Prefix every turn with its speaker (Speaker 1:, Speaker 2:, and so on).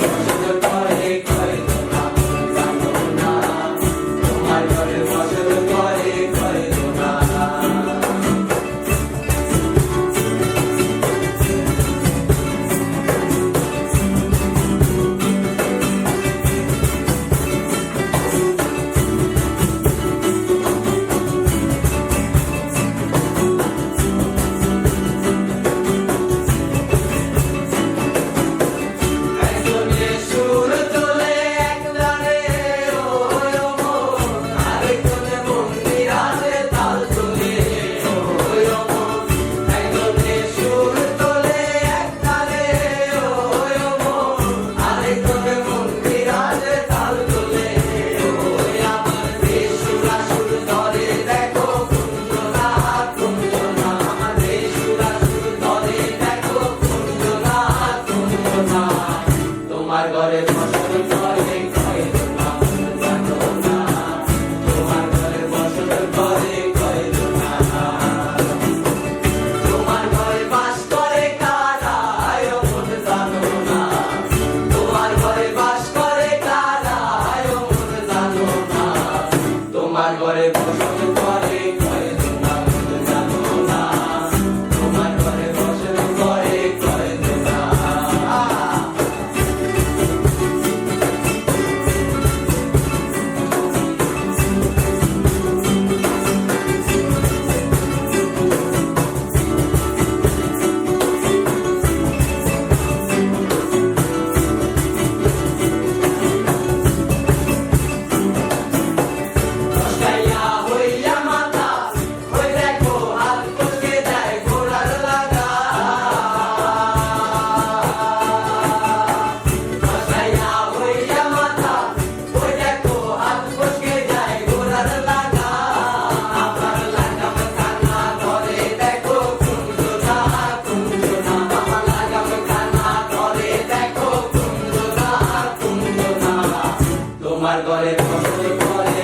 Speaker 1: ফসল করে কয় তোমরা জানো না, তোমার ঘরে ফসল করে কয় তোমরা। তোমার ঘরে ফসল করে কয় তোমরা জানো না, তোমার ঘরে ফসল করে কয় তোমরা। তোমার ঘরে বাস করে কারা মন জানো না, তোমার ঘরে বাস করে কারা মন জানো না, তোমার ঘরে ফসল করে কয় তোমরা জানো না, তোমার ঘরে ফসল করে কয় তোমরা। তোমার ঘরে ফসল করে